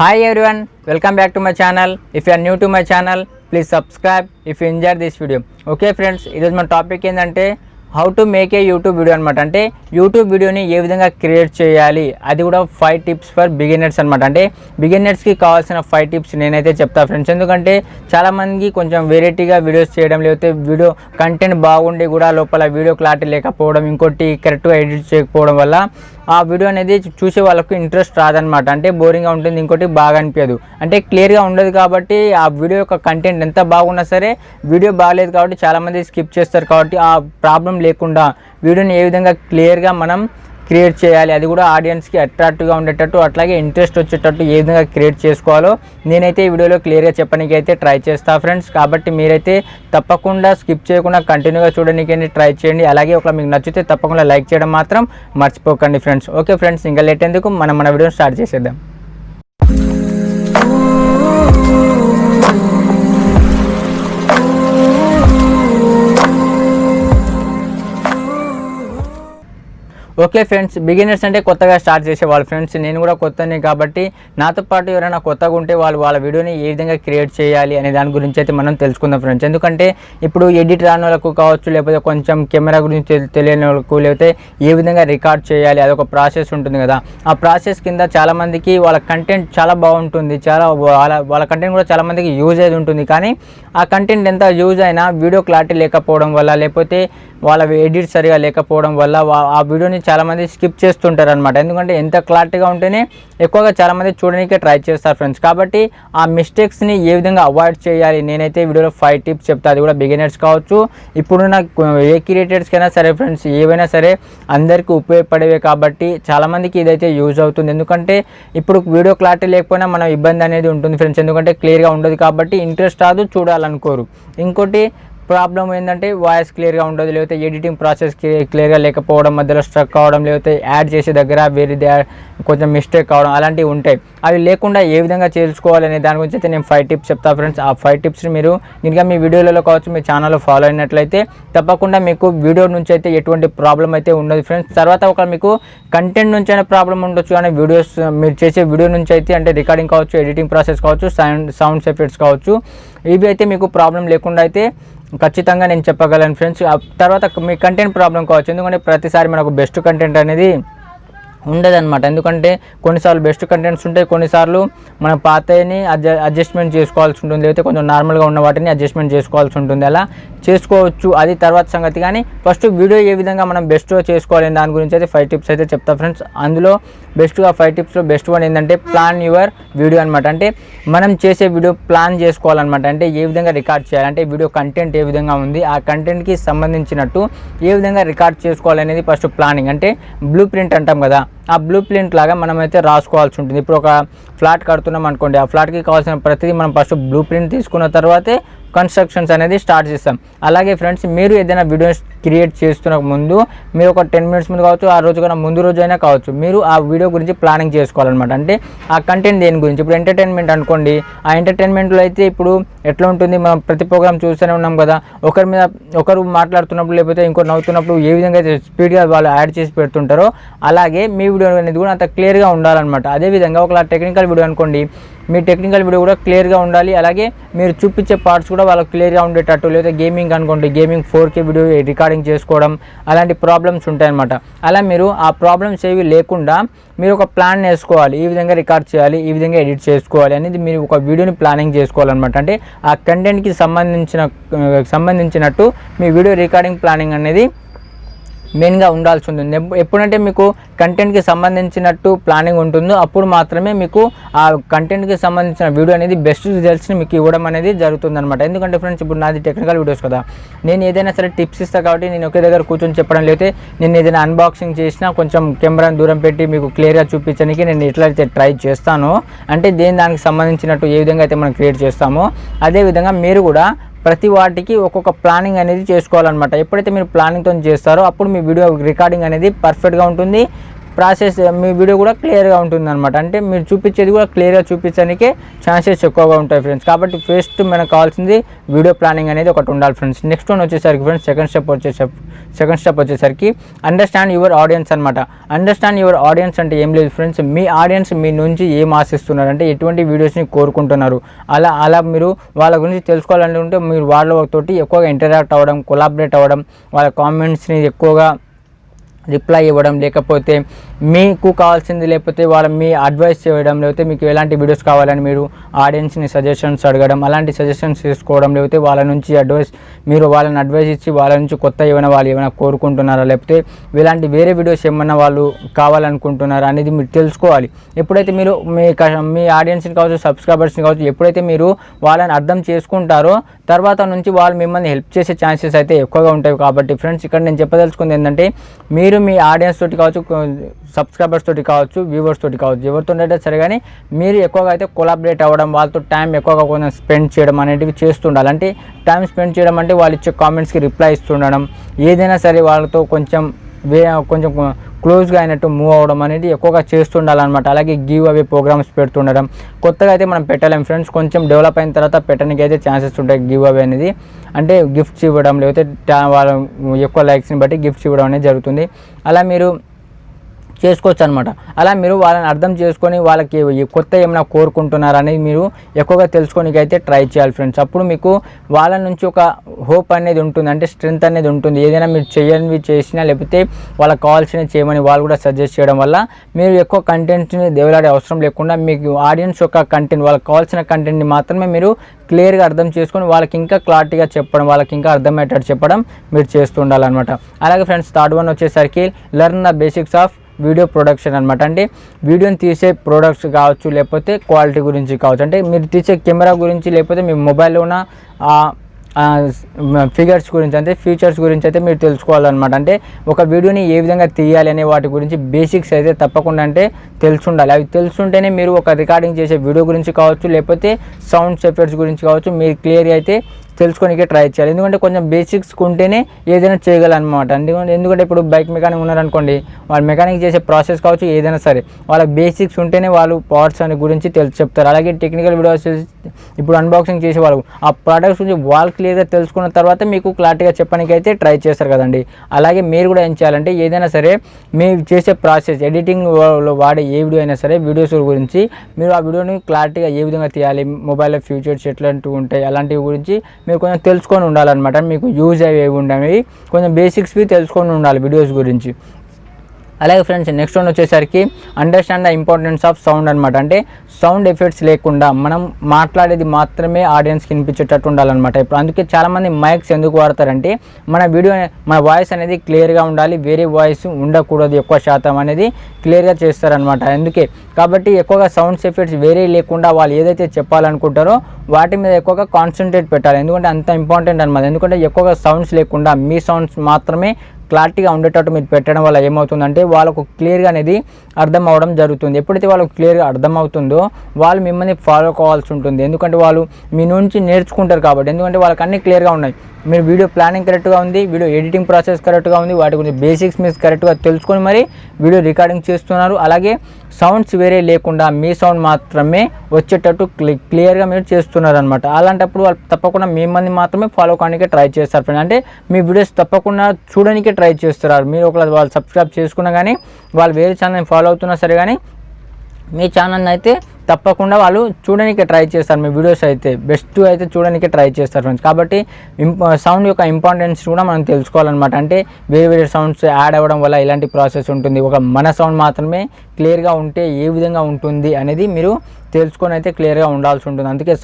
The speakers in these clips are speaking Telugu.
Hi everyone, welcome back to my channel. If you are new to my channel, please subscribe if you enjoyed this video. Okay friends, ఈరోజు మన టాపిక్ ఏంటంటే how to make a YouTube video అనమాట. అంటే యూట్యూబ్ వీడియోని ఏ విధంగా క్రియేట్ చేయాలి, అది కూడా 5 టిప్స్ ఫర్ బిగినర్స్ అనమాట. అంటే బిగినర్స్కి కావాల్సిన 5 టిప్స్ నేనైతే చెప్తా ఫ్రెండ్స్. ఎందుకంటే చాలామందికి కొంచెం వెరైటీగా వీడియోస్ చేయడం, లేకపోతే వీడియో కంటెంట్ బాగుండి కూడా లోపల వీడియో క్లారిటీ లేకపోవడం, ఇంకోటి కరెక్ట్గా ఎడిట్ చేయకపోవడం వల్ల ఆ వీడియో అనేది చూసే వాళ్ళకు ఇంట్రెస్ట్ రాదనమాట. అంటే బోరింగ్గా ఉంటుంది, ఇంకోటి బాగా అనిపించదు, అంటే క్లియర్గా ఉండదు. కాబట్టి ఆ వీడియో యొక్క కంటెంట్ ఎంత బాగున్నా సరే వీడియో బాగలేదు కాబట్టి చాలామంది స్కిప్ చేస్తారు. కాబట్టి ఆ ప్రాబ్లం లేకుండా వీడియోని ఏ విధంగా క్లియర్గా మనం క్రియేట్ చేయాలి, అది కూడా ఆడియన్స్కి అట్రాక్టివ్గా ఉండేటట్టు, అట్లాగే ఇంట్రెస్ట్ వచ్చేటట్టు ఏ విధంగా క్రియేట్ చేసుకోవాలో నేనైతే ఈ వీడియోలో క్లియర్గా చెప్పడానికి అయితే ట్రై చేస్తా ఫ్రెండ్స్. కాబట్టి మీరైతే తప్పకుండా స్కిప్ చేయకుండా కంటిన్యూగా చూడడానికి ట్రై చేయండి. అలాగే ఒకవేళ మీకు నచ్చితే తప్పకుండా లైక్ చేయడం మాత్రం మర్చిపోకండి ఫ్రెండ్స్. ఓకే ఫ్రెండ్స్, ఇంకా లేట్ ఎందుకు మన వీడియోని స్టార్ట్ చేసేద్దాం. ఓకే ఫ్రెండ్స్, బిగినర్స్ అంటే కొత్తగా స్టార్ట్ చేసేవాళ్ళు ఫ్రెండ్స్. నేను కూడా కొత్తనే కాబట్టి నాతో పాటు ఎవరైనా కొత్తగా ఉంటే వాళ్ళ వీడియోని ఏ విధంగా క్రియేట్ చేయాలి అనే దాని గురించి అయితే మనం తెలుసుకుందాం ఫ్రెండ్స్. ఎందుకంటే ఇప్పుడు ఎడిట్ రాని వాళ్ళకు కావచ్చు, లేకపోతే కొంచెం కెమెరా గురించి తెలియని వాళ్ళకు, లేకపోతే ఏ విధంగా రికార్డ్ చేయాలి అదొక ప్రాసెస్ ఉంటుంది కదా. ఆ ప్రాసెస్ కింద చాలామందికి వాళ్ళ కంటెంట్ చాలా బాగుంటుంది, వాళ్ళ కంటెంట్ కూడా చాలామందికి యూజ్ అయ్యేది ఉంటుంది. కానీ ఆ కంటెంట్ ఎంత యూజ్ అయినా వీడియో క్లారిటీ లేకపోవడం వల్ల, లేకపోతే వాళ్ళ ఎడిట్ సరిగా లేకపోవడం వల్ల ఆ వీడియోని చాలామంది స్కిప్ చేస్తుంటారు అనమాట. ఎందుకంటే ఎంత క్లారిటీగా ఉంటేనే ఎక్కువగా చాలామంది చూడడానికే ట్రై చేస్తారు ఫ్రెండ్స్. కాబట్టి ఆ మిస్టేక్స్ని ఏ విధంగా అవాయిడ్ చేయాలి నేనైతే వీడియోలో 5 టిప్స్ చెప్తా. అది కూడా బిగినర్స్ కావచ్చు, ఇప్పుడున్న ఏ క్రియేటర్స్కైనా సరే ఫ్రెండ్స్, ఏవైనా సరే అందరికీ ఉపయోగపడేవే. కాబట్టి చాలామందికి ఇదైతే యూజ్ అవుతుంది. ఎందుకంటే ఇప్పుడు వీడియో క్లారిటీ లేకపోయినా మనం ఇబ్బంది అనేది ఉంటుంది ఫ్రెండ్స్. ఎందుకంటే క్లియర్గా ఉండదు కాబట్టి ఇంట్రెస్ట్ రాదు, చూడాలనుకోరు. ఇంకోటి ప్రాబ్లం ఏంటంటే వాయిస్ క్లియర్గా ఉండదు, లేకపోతే ఎడిటింగ్ ప్రాసెస్ క్లియర్గా లేకపోవడం, మధ్యలో స్ట్రక్ అవ్వడం, లేకపోతే యాడ్ చేసే దగ్గర వేరేది కొంచెం మిస్టేక్ కావడం, అలాంటివి ఉంటాయి. అవి లేకుండా ఏ విధంగా చేసుకోవాలి అనే దాని గురించి అయితే నేను 5 టిప్స్ చెప్తా ఫ్రెండ్స్. ఆ 5 టిప్స్ని మీరు ఇంకా మీ వీడియోలలో కావచ్చు, మీ ఛానల్లో ఫాలో అయినట్లయితే తప్పకుండా మీకు వీడియో నుంచి అయితే ఎటువంటి ప్రాబ్లం అయితే ఉండదు ఫ్రెండ్స్. తర్వాత ఒక మీకు కంటెంట్ నుంచి అయినా ప్రాబ్లం ఉండొచ్చు, కానీ వీడియోస్ మీరు చేసే వీడియో నుంచి అయితే, అంటే రికార్డింగ్ కావచ్చు, ఎడిటింగ్ ప్రాసెస్ కావచ్చు, సౌండ్స్ ఎఫెక్ట్స్ కావచ్చు, ఇవి అయితే మీకు ప్రాబ్లం లేకుండా అయితే ఖచ్చితంగా నేను చెప్పగలను ఫ్రెండ్స్. తర్వాత మీ కంటెంట్ ప్రాబ్లం కావచ్చు, ఎందుకంటే ప్రతిసారి మనకు బెస్ట్ కంటెంట్ అనేది ఉండదన్నమాట. ఎందుకంటే కొన్నిసార్లు బెస్ట్ కంటెంట్స్ ఉంటాయి, కొన్నిసార్లు మనం పాతని అడ్జస్ట్మెంట్ చేసుకోవాల్సి ఉంటుంది, లేకపోతే కొంచెం నార్మల్గా ఉన్న వాటిని అడ్జస్ట్మెంట్ చేసుకోవాల్సి ఉంటుంది. అలా చేసుకోవచ్చు, అది తర్వాత సంగతి. కానీ ఫస్ట్ వీడియో ఏ విధంగా మనం బెస్ట్గా చేసుకోవాలి దాని గురించి అయితే 5 టిప్స్ అయితే చెప్తా ఫ్రెండ్స్. అందులో బెస్ట్గా 5 టిప్స్లో బెస్ట్ వన్ ఏంటంటే ప్లాన్ యువర్ వీడియో అనమాట. అంటే మనం చేసే వీడియో ప్లాన్ చేసుకోవాలన్నమాట. అంటే ఏ విధంగా రికార్డ్ చేయాలి, అంటే వీడియో కంటెంట్ ఏ విధంగా ఉంది, ఆ కంటెంట్కి సంబంధించినట్టు ఏ విధంగా రికార్డ్ చేసుకోవాలనేది ఫస్ట్ ప్లానింగ్. అంటే బ్లూ ప్రింట్ అంటాం కదా, ఆ బ్లూ ప్రింట్ లాగా మనమైతే రాసుకోవాల్సి ఉంటుంది. ఇప్పుడు ఒక ఫ్లాట్ కడుతున్నాం అనుకోండి, ఆ ఫ్లాట్కి కావాల్సిన ప్రతిదీ మనం ఫస్ట్ బ్లూ ప్రింట్ తీసుకున్న తర్వాతే కన్స్ట్రక్షన్స్ అనేది స్టార్ట్ చేస్తాం. అలాగే ఫ్రెండ్స్, మీరు ఏదైనా వీడియోస్ క్రియేట్ చేస్తున్న ముందు మీరు ఒక 10 మినిట్స్ ముందు కావచ్చు, ఆ రోజు కన్నా ముందు రోజు అయినా కావచ్చు, మీరు ఆ వీడియో గురించి ప్లానింగ్ చేసుకోవాలన్నమాట. అంటే ఆ కంటెంట్ దేని గురించి, ఇప్పుడు ఎంటర్టైన్మెంట్ అనుకోండి, ఆ ఎంటర్టైన్మెంట్లో అయితే ఇప్పుడు ఎట్లా ఉంటుంది, మనం ప్రతి ప్రోగ్రామ్ చూస్తూనే ఉన్నాం కదా, ఒకరు మాట్లాడుతున్నప్పుడు లేకపోతే ఇంకో నవ్వుతున్నప్పుడు ఏ విధంగా అయితే స్పీడ్గా వాళ్ళు యాడ్ చేసి పెడుతుంటారో, అలాగే మీ వీడియో అనేది కూడా అంత క్లియర్గా ఉండాలన్నమాట. అదేవిధంగా ఒక టెక్నికల్ వీడియో అనుకోండి, మీ టెక్నికల్ వీడియో కూడా క్లియర్గా ఉండాలి. అలాగే మీరు చూపించే పార్ట్స్ కూడా వాళ్ళకి క్లియర్గా ఉండేటట్టు, లేదా గేమింగ్ అనుకోండి, గేమింగ్ 4K వీడియో రికార్డింగ్ చేసుకోవడం, అలాంటి ప్రాబ్లమ్స్ ఉంటాయన్నమాట. అలా మీరు ఆ ప్రాబ్లమ్స్ ఏవి లేకుండా మీరు ఒక ప్లాన్ వేసుకోవాలి, ఈ విధంగా రికార్డ్ చేయాలి, ఈ విధంగా ఎడిట్ చేసుకోవాలి అనేది మీరు ఒక వీడియోని ప్లానింగ్ చేసుకోవాలన్నమాట. అంటే ఆ కంటెంట్కి సంబంధించినట్టు మీ వీడియో రికార్డింగ్ ప్లానింగ్ అనేది మెయిన్గా ఉండాల్సి ఉంటుంది. ఎప్పుడంటే మీకు కంటెంట్కి సంబంధించినట్టు ప్లానింగ్ ఉంటుందో అప్పుడు మాత్రమే మీకు ఆ కంటెంట్కి సంబంధించిన వీడియో అనేది బెస్ట్ రిజల్ట్స్ని మీకు ఇవ్వడం అనేది జరుగుతుందన్నమాట. ఎందుకంటే ఫ్రెండ్స్, ఇప్పుడు నాది టెక్నికల్ వీడియోస్ కదా, నేను ఏదైనా సరే టిప్స్ ఇస్తాను కాబట్టి నేను ఒకే దగ్గర కూర్చొని చెప్పడం, లేకపోతే నేను ఏదైనా అన్బాక్సింగ్ చేసినా కొంచెం కెమెరాని దూరం పెట్టి మీకు క్లియర్గా చూపించడానికి నేను ఎట్లయితే ట్రై చేస్తానో, అంటే దానికి సంబంధించినట్టు ఏ విధంగా అయితే మనం క్రియేట్ చేస్తామో అదేవిధంగా మీరు కూడా ప్రతి వాటికి ఒక్కొక్క ప్లానింగ్ అనేది చేసుకోవాలన్నమాట. ఎప్పుడైతే మీరు ప్లానింగ్తో చేస్తారో అప్పుడు మీ వీడియో రికార్డింగ్ అనేది పర్ఫెక్ట్గా ఉంటుంది, ప్రాసెస్ మీ వీడియో కూడా క్లియర్గా ఉంటుందన్నమాట. అంటే మీరు చూపించేది కూడా క్లియర్గా చూపించడానికే ఛాన్సెస్ ఎక్కువగా ఉంటాయి ఫ్రెండ్స్. కాబట్టి ఫస్ట్ మనకు కావాల్సింది వీడియో ప్లానింగ్ అనేది ఒకటి ఉండాలి ఫ్రెండ్స్. నెక్స్ట్ వన్ వచ్చేసరికి ఫ్రెండ్స్ సెకండ్ స్టెప్ వచ్చేసరికి అండర్స్టాండ్ యువర్ ఆడియన్స్ అనమాట. అండర్స్టాండ్ యువర్ ఆడియన్స్ అంటే ఏం లేదు ఫ్రెండ్స్, మీ ఆడియన్స్ మీ నుంచి ఏం ఆశిస్తున్నారు, అంటే ఎటువంటి వీడియోస్ని కోరుకుంటున్నారు, అలా మీరు వాళ్ళ గురించి తెలుసుకోవాలంటే మీరు వాళ్ళతోటి ఎక్కువగా ఇంటరాక్ట్ అవ్వడం, కొలాబరేట్ అవ్వడం, వాళ్ళ కామెంట్స్ని ఎక్కువగా రిప్లై ఇవ్వడం, లేకపోతే మీకు కావాల్సింది లేకపోతే మీ అడ్వైస్ చేయడం, లేకపోతే మీకు ఎలాంటి వీడియోస్ కావాలని మీరు ఆడియన్స్ని సజెషన్స్ అడగడం, అలాంటి సజెషన్స్ తీసుకోవడం, లేకపోతే వాళ్ళ నుంచి మీరు వాళ్ళని అడ్వైస్ ఇచ్చి వాళ్ళ నుంచి కొత్త వాళ్ళు ఏమైనా కోరుకుంటున్నారా, లేకపోతే ఇలాంటి వేరే వీడియోస్ ఏమన్నా వాళ్ళు కావాలనుకుంటున్నారా అనేది మీరు తెలుసుకోవాలి. ఎప్పుడైతే మీరు మీ ఆడియన్స్ని కావచ్చు, సబ్స్క్రైబర్స్ని కావచ్చు, ఎప్పుడైతే మీరు వాళ్ళని అర్థం చేసుకుంటారో తర్వాత నుంచి వాళ్ళు మిమ్మల్ని హెల్ప్ చేసే ఛాన్సెస్ అయితే ఎక్కువగా ఉంటాయి. కాబట్టి ఫ్రెండ్స్ ఇక్కడ నేను చెప్పదలుచుకుంది ఏంటంటే మీరు మీ ఆడియన్స్ తోటి కావచ్చు, సబ్స్క్రైబర్స్ తోటి కావచ్చు, వ్యూవర్స్ తోటి కావచ్చు, ఎవరితో అయితే సరే కానీ మీరు ఎక్కువగా అయితే కొలాబరేట్ అవ్వడం, వాళ్ళతో టైం ఎక్కువగా కొంచెం స్పెండ్ చేయడం అనేటివి చేస్తుండాలి. అంటే టైం స్పెండ్ చేయడం అంటే వాళ్ళు ఇచ్చే కామెంట్స్కి రిప్లై ఇస్తుండడం, ఏదైనా సరే వాళ్ళతో కొంచెం క్లోజ్గా అయినట్టు మూవ్ అవ్వడం అనేది ఎక్కువగా చేస్తుండాలన్నమాట. అలాగే గివ్ అవే ప్రోగ్రామ్స్ పెడుతుండడం. కొత్తగా అయితే మనం పెట్టలేం ఫ్రెండ్స్, కొంచెం డెవలప్ అయిన తర్వాత పెట్టడానికి అయితే ఛాన్సెస్ ఉంటాయి. గివ్ అవే అనేది అంటే గిఫ్ట్స్ ఇవ్వడం, లేకపోతే వాళ్ళ ఎక్కువ లైక్స్ని బట్టి గిఫ్ట్స్ ఇవ్వడం అనేది జరుగుతుంది. అలా మీరు చేసుకోవచ్చు అనమాట. అలా మీరు వాళ్ళని అర్థం చేసుకొని వాళ్ళకి కొత్త ఏమైనా కోరుకుంటున్నారా అనేది మీరు ఎక్కువగా తెలుసుకోనికి అయితే ట్రై చేయాలి ఫ్రెండ్స్. అప్పుడు మీకు వాళ్ళ నుంచి ఒక హోప్ అనేది ఉంటుంది, అంటే స్ట్రెంత్ అనేది ఉంటుంది. ఏదైనా మీరు చేయనివి చేసినా లేకపోతే వాళ్ళకి కావాల్సినవి చేయమని వాళ్ళు కూడా సజెస్ట్ చేయడం వల్ల మీరు ఎక్కువ కంటెంట్ని దేవులాడే అవసరం లేకుండా మీకు ఆడియన్స్ యొక్క కంటెంట్, వాళ్ళకి కావాల్సిన కంటెంట్ని మాత్రమే మీరు క్లియర్గా అర్థం చేసుకొని వాళ్ళకి ఇంకా క్లారిటీగా చెప్పడం, వాళ్ళకి ఇంకా అర్థమయ్యేటట్టు చెప్పడం మీరు చేస్తూ ఉండాలన్నమాట. అలాగే ఫ్రెండ్స్ థర్డ్ వన్ వచ్చేసరికి learn the basics of video production అనమాట. అంటే వీడియోని తీసే ప్రొడక్ట్స్ కావచ్చు, లేకపోతే క్వాలిటీ గురించి కావచ్చు, అంటే మీరు తీసే కెమెరా గురించి, లేకపోతే మీ మొబైల్లో ఉన్న ఫిగర్స్ గురించి, అంటే ఫీచర్స్ గురించి అయితే మీరు తెలుసుకోవాలన్నమాట. అంటే ఒక వీడియోని ఏ విధంగా తీయాలి అనే వాటి గురించి బేసిక్స్ అయితే తప్పకుండా అంటే తెలుసుండాలి. అవి తెలుసుంటేనే మీరు ఒక రికార్డింగ్ చేసే వీడియో గురించి కావచ్చు, లేకపోతే సౌండ్స్ ఎఫెక్ట్స్ గురించి కావచ్చు, మీరు క్లియర్గా అయితే తెలుసుకోనికే ట్రై చేయాలి. ఎందుకంటే కొంచెం బేసిక్స్ ఉంటేనే ఏదైనా చేయగలనమాట. ఎందుకంటే ఇప్పుడు బైక్ మెకానిక్ ఉన్నారనుకోండి, వాళ్ళు మెకానిక్ చేసే ప్రాసెస్ కావచ్చు ఏదైనా సరే, వాళ్ళకి బేసిక్స్ ఉంటేనే వాళ్ళు పార్ట్స్ అనే గురించి చెప్తారు. అలాగే టెక్నికల్ వీడియోస్ ఇప్పుడు అన్బాక్సింగ్ చేసే వాళ్ళు ఆ ప్రోడక్ట్స్ గురించి వాళ్ళు క్లియర్గా తెలుసుకున్న తర్వాత మీకు క్లారిటీగా చెప్పడానికి అయితే ట్రై చేస్తారు కదండి. అలాగే మీరు కూడా ఏం చేయాలంటే ఏదైనా సరే మీరు చేసే ప్రాసెస్, ఎడిటింగ్లో వాడే ఏ వీడియో అయినా సరే వీడియోస్ గురించి మీరు ఆ వీడియోని క్లారిటీగా ఏ విధంగా తీయాలి, మొబైల్లో ఫ్యూచర్స్ ఎట్లాంటివి ఉంటాయి, అలాంటివి గురించి మీరు కొంచెం తెలుసుకొని ఉండాలన్నమాట. మీకు యూజ్ అయ్యేవి ఉండవి కొంచెం బేసిక్స్వి తెలుసుకొని ఉండాలి వీడియోస్ గురించి. అలాగే ఫ్రెండ్స్ నెక్స్ట్ వన్ వచ్చేసరికి understand the importance of sound అనమాట. అంటే సౌండ్ ఎఫెక్ట్స్ లేకుండా మనం మాట్లాడేది మాత్రమే ఆడియన్స్కి వినిపించేటట్టు ఉండాలన్నమాట. ఇప్పుడు అందుకే చాలామంది మైక్స్ ఎందుకు వాడతారంటే మన వాయిస్ అనేది క్లియర్గా ఉండాలి, వేరే వాయిస్ ఉండకూడదు, ఎక్కువ శాతం అనేది క్లియర్గా చేస్తారనమాట. అందుకే కాబట్టి ఎక్కువగా సౌండ్స్ ఎఫెక్ట్స్ వేరే లేకుండా వాళ్ళు ఏదైతే చెప్పాలనుకుంటారో వాటి మీద ఎక్కువగా కాన్సన్ట్రేట్ పెట్టాలి. ఎందుకంటే అంత ఇంపార్టెంట్ అనమాట. ఎందుకంటే ఎక్కువగా సౌండ్స్ లేకుండా మీ సౌండ్స్ మాత్రమే క్లారిటీగా ఉండేటట్టు మీరు పెట్టడం వల్ల ఏమవుతుందంటే వాళ్ళకు క్లియర్గా అనేది అర్థం అవ్వడం జరుగుతుంది. ఎప్పుడైతే వాళ్ళకు క్లియర్గా అర్థమవుతుందో వాళ్ళు మిమ్మల్ని ఫాలో కావాల్సి ఉంటుంది. ఎందుకంటే వాళ్ళు మీ నుంచి నేర్చుకుంటారు కాబట్టి. ఎందుకంటే వాళ్ళకి అన్నీ క్లియర్గా ఉన్నాయి, మీరు వీడియో ప్లానింగ్ కరెక్ట్గా ఉంది, వీడియో ఎడిటింగ్ ప్రాసెస్ కరెక్ట్గా ఉంది, వాటి గురించి బేసిక్స్ మీరు కరెక్ట్గా తెలుసుకొని మరి వీడియో రికార్డింగ్ చేస్తున్నారు. అలాగే సౌండ్స్ వేరే లేకుండా మీ సౌండ్ మాత్రమే వచ్చేటట్టు క్లియర్గా మీరు చేస్తున్నారు అనమాట. అలాంటప్పుడు వాళ్ళు తప్పకుండా మిమ్మల్ని మాత్రమే ఫాలో కావడానికి ట్రై చేస్తారు ఫ్రెండ్స్. అంటే మీ వీడియోస్ తప్పకుండా చూడడానికి ట్రై చేస్తున్నారు. మీరు ఒకవేళ వాళ్ళు సబ్స్క్రైబ్ చేసుకున్నా కానీ, వాళ్ళు వేరే ఛానల్ని ఫాలో అవుతున్నా సరే కానీ మీ ఛానల్ని అయితే తప్పకుండా వాళ్ళు చూడడానికి ట్రై చేస్తారు. మీ వీడియోస్ అయితే బెస్ట్ అయితే చూడడానికి ట్రై చేస్తారు ఫ్రెండ్స్. కాబట్టి సౌండ్ యొక్క ఇంపార్టెన్స్ కూడా మనం తెలుసుకోవాలన్నమాట. అంటే వేరే వేరే సౌండ్స్ యాడ్ అవ్వడం వల్ల ఇలాంటి ప్రాసెస్ ఉంటుంది. ఒక మన సౌండ్ మాత్రమే క్లియర్గా ఉంటే ఏ విధంగా ఉంటుంది అనేది మీరు తెలుసుకొని అయితే క్లియర్గా ఉండాల్సి ఉంటుంది. అందుకే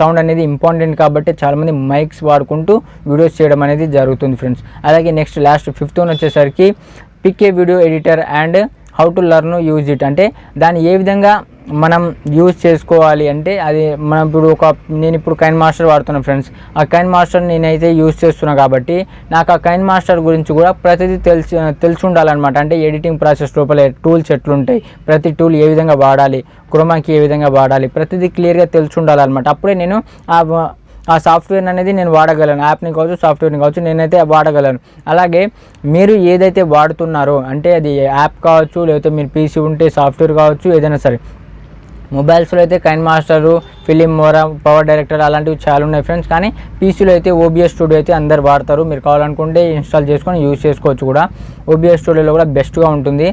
సౌండ్ అనేది ఇంపార్టెంట్. కాబట్టి చాలామంది మైక్స్ వాడుకుంటూ వీడియోస్ చేయడం అనేది జరుగుతుంది ఫ్రెండ్స్. అలాగే నెక్స్ట్ లాస్ట్ ఫిఫ్త్ వన్ వచ్చేసరికి pick a video editor and how to learn use it. అంటే దాన్ని ఏ విధంగా మనం యూజ్ చేసుకోవాలి అంటే అది మనం నేను ఇప్పుడు కైన్ మాస్టర్ వాడుతున్నాను ఫ్రెండ్స్. ఆ కైన్ మాస్టర్ నేనైతే యూజ్ చేస్తున్నా కాబట్టి నాకు ఆ కైన్ మాస్టర్ గురించి కూడా ప్రతిదీ తెలిసి ఉండాలన్నమాట. అంటే ఎడిటింగ్ ప్రాసెస్ లోపల టూల్స్ ఎట్లుంటాయి, ప్రతి టూల్ ఏ విధంగా వాడాలి, క్రోమాకి ఏ విధంగా వాడాలి, ప్రతిదీ క్లియర్గా తెలిసి ఉండాలన్నమాట. అప్పుడే నేను ఆ సాఫ్ట్వేర్ అనేది నేను వాడగలను, యాప్ని కావచ్చు సాఫ్ట్వేర్ని కావచ్చు నేనైతే వాడగలను. అలాగే మీరు ఏదైతే వాడుతున్నారో అంటే అది యాప్ కావచ్చు, లేకపోతే మీరు పీసీ ఉంటే సాఫ్ట్వేర్ కావచ్చు, ఏదైనా సరే. మొబైల్స్లో అయితే కైన్ మాస్టరు, ఫిలిం మోరా, పవర్ డైరెక్టర్ అలాంటివి చాలా ఉన్నాయి ఫ్రెండ్స్. కానీ పీసీలో అయితే ఓబీఎస్ స్టూడియో అయితే అందరు వాడతారు. మీరు కావాలనుకుంటే ఇన్స్టాల్ చేసుకొని యూజ్ చేసుకోవచ్చు కూడా. ఓబీఎస్ స్టూడియోలో కూడా బెస్ట్గా ఉంటుంది.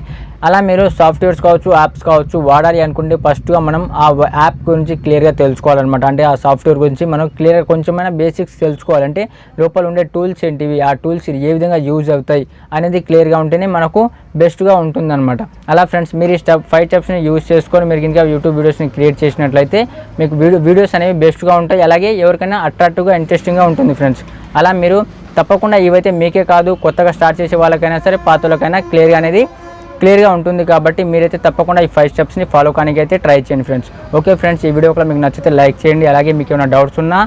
అలా మీరు సాఫ్ట్వేర్స్ కావచ్చు, యాప్స్ కావచ్చు వాడాలి అనుకుంటే ఫస్ట్గా మనం ఆ యాప్ గురించి క్లియర్గా తెలుసుకోవాలన్నమాట. అంటే ఆ సాఫ్ట్వేర్ గురించి మనం క్లియర్గా కొంచెమైనా బేసిక్స్ తెలుసుకోవాలంటే లోపల ఉండే టూల్స్ ఏంటివి, ఆ టూల్స్ ఏ విధంగా యూజ్ అవుతాయి అనేది క్లియర్గా ఉంటేనే మనకు బెస్ట్గా ఉంటుందన్నమాట. అలా ఫ్రెండ్స్ మీరు ఈ 5 స్టెప్స్ని యూజ్ చేసుకొని మీరు ఇంకా యూట్యూబ్ వీడియోస్ని క్రియేట్ చేసినట్లయితే మీకు వీడియోస్ అనేవి బెస్ట్గా ఉంటాయి. అలాగే ఎవరికైనా అట్రాక్టివ్గా ఇంట్రెస్టింగ్గా ఉంటుంది ఫ్రెండ్స్. అలా మీరు తప్పకుండా ఇవైతే మీకే కాదు కొత్తగా స్టార్ట్ చేసే వాళ్ళకైనా సరే పాత వాళ్ళకైనా క్లియర్గా ఉంటుంది. కాబట్టి మీరైతే తప్పకుండా ఈ 5 స్టెప్స్ని ఫాలో కానికి అయితే ట్రై చేయండి ఫ్రెండ్స్. ఓకే ఫ్రెండ్స్, ఈ వీడియో కూడా మీకు నచ్చితే లైక్ చేయండి. అలాగే మీకు ఏమైనా డౌట్స్ ఉన్నా,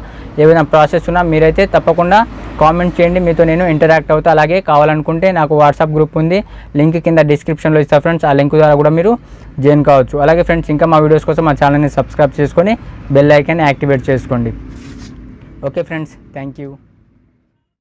ఏమైనా ప్రాసెస్ ఉన్నా మీరైతే తప్పకుండా కామెంట్ చేయండి. మీతో నేను ఇంటరాక్ట్ అవుతా. అలాగే కావాలనుకుంటే నాకు వాట్సాప్ గ్రూప్ ఉంది, లింక్ కింద డిస్క్రిప్షన్లో ఇస్తా ఫ్రెండ్స్. ఆ లింక్ ద్వారా కూడా మీరు జాయిన్ కావచ్చు. అలాగే ఫ్రెండ్స్ ఇంకా మా వీడియోస్ కోసం మా ఛానల్ని సబ్స్క్రైబ్ చేసుకొని బెల్ ఐకాన్ని యాక్టివేట్ చేసుకోండి. Okay friends, thank you.